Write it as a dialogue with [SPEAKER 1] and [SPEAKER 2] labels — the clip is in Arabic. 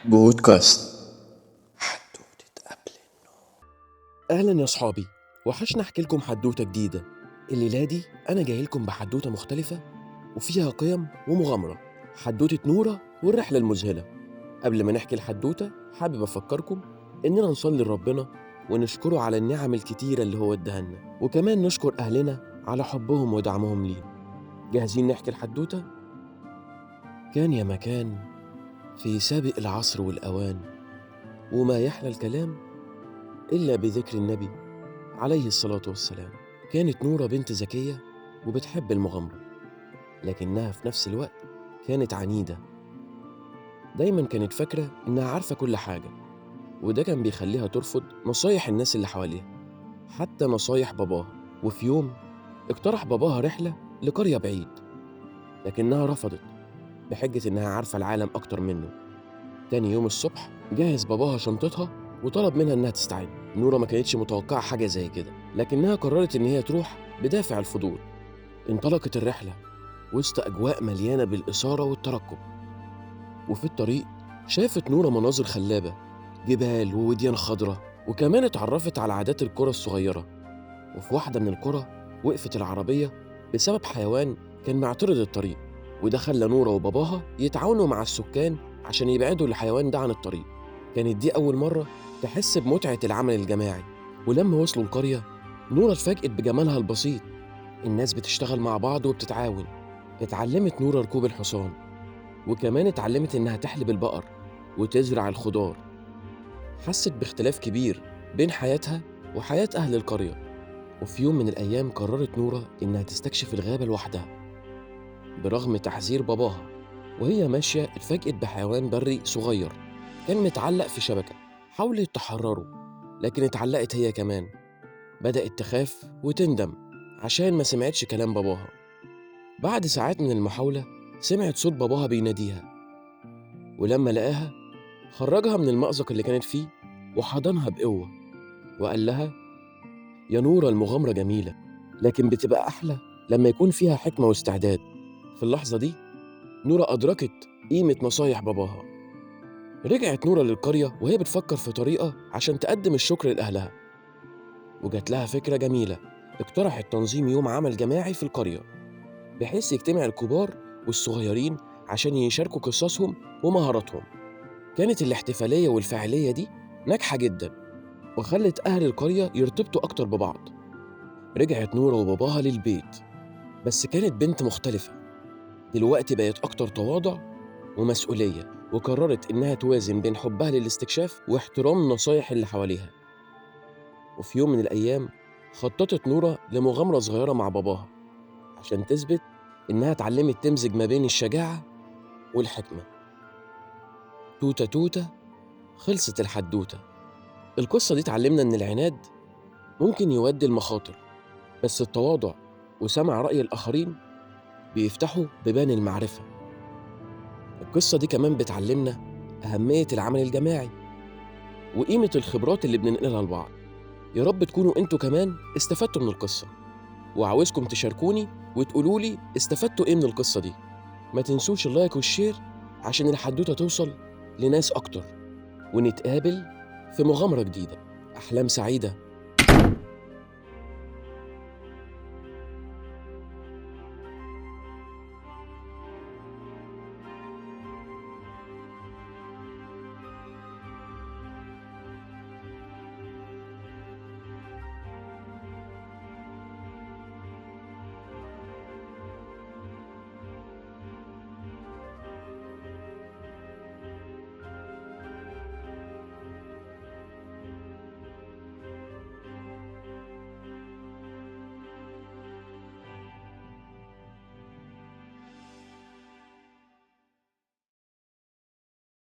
[SPEAKER 1] بودكاست. حدوتة قبل
[SPEAKER 2] أهلا يا صحابي، وحشنا أحكي لكم حدوتة جديدة. الليلة دي أنا جاي لكم بحدوتة مختلفة وفيها قيم ومغامرة، حدوتة نورة والرحلة المذهلة. قبل ما نحكي الحدوتة حابب أفكركم إننا نصلي لربنا ونشكره على النعم الكتيرة اللي هو اداها لنا، وكمان نشكر أهلنا على حبهم ودعمهم لينا. جاهزين نحكي الحدوتة؟ كان يا مكان في سابق العصر والأوان، وما يحلى الكلام إلا بذكر النبي عليه الصلاة والسلام. كانت نورة بنت ذكية وبتحب المغامرة، لكنها في نفس الوقت كانت عنيدة. دايما كانت فاكرة إنها عارفة كل حاجة، وده كان بيخليها ترفض نصايح الناس اللي حواليها، حتى نصايح باباها. وفي يوم اقترح باباها رحلة لقرية بعيد، لكنها رفضت بحجة إنها عارفة العالم أكتر منه. تاني يوم الصبح جهز باباها شنطتها وطلب منها إنها تستعد. نورة ما كانتش متوقعة حاجة زي كده، لكنها قررت إن هي تروح بدافع الفضول. انطلقت الرحلة وسط أجواء مليانة بالإثارة والترقب، وفي الطريق شافت نورة مناظر خلابة، جبال ووديان خضراء، وكمان اتعرفت على عادات القرى الصغيرة. وفي واحدة من القرى وقفت العربية بسبب حيوان كان معترض الطريق، وده خلى نورة وباباها يتعاونوا مع السكان عشان يبعدوا الحيوان ده عن الطريق. كانت دي أول مرة تحس بمتعة العمل الجماعي. ولما وصلوا القرية نورة اتفاجئت بجمالها البسيط، الناس بتشتغل مع بعض وبتتعاون. اتعلمت نورة ركوب الحصان، وكمان اتعلمت إنها تحلب البقر وتزرع الخضار. حست باختلاف كبير بين حياتها وحياة أهل القرية. وفي يوم من الأيام قررت نورة إنها تستكشف الغابة لوحدها برغم تحذير باباها. وهي ماشية اتفاجئت بحيوان بري صغير كان متعلق في شبكة. حاولت تحرره، لكن اتعلقت هي كمان. بدأت تخاف وتندم عشان ما سمعتش كلام باباها. بعد ساعات من المحاولة سمعت صوت باباها بيناديها، ولما لقاها خرجها من المأزق اللي كانت فيه وحضنها بقوة وقال لها: يا نورة، المغامرة جميلة، لكن بتبقى أحلى لما يكون فيها حكمة واستعداد. في اللحظة دي نورة أدركت قيمة نصايح باباها. رجعت نورة للقرية وهي بتفكر في طريقة عشان تقدم الشكر لأهلها، وجات لها فكرة جميلة. اقترحت تنظيم يوم عمل جماعي في القرية، بحيث يجتمع الكبار والصغيرين عشان يشاركوا قصصهم ومهاراتهم. كانت الاحتفالية والفعالية دي ناجحة جدا، وخلت أهل القرية يرتبطوا أكتر ببعض. رجعت نورة وباباها للبيت، بس كانت بنت مختلفة. دلوقتي بقت أكتر تواضع ومسؤولية، وقررت إنها توازن بين حبها للاستكشاف واحترام نصايح اللي حواليها. وفي يوم من الأيام خططت نورة لمغامرة صغيرة مع باباها عشان تثبت إنها اتعلمت تمزج ما بين الشجاعة والحكمة. توتة توتة خلصت الحدوتة. القصة دي تعلمنا إن العناد ممكن يودي المخاطر، بس التواضع وسمع رأي الآخرين بيفتحوا بيبان المعرفة. القصة دي كمان بتعلمنا أهمية العمل الجماعي وقيمة الخبرات اللي بننقلها لبعض. يا رب تكونوا انتوا كمان استفدتوا من القصة، وعاوزكم تشاركوني وتقولوا لي استفدتوا ايه من القصة دي. ما تنسوش اللايك والشير عشان الحدوتة توصل لناس أكتر، ونتقابل في مغامرة جديدة. أحلام سعيدة.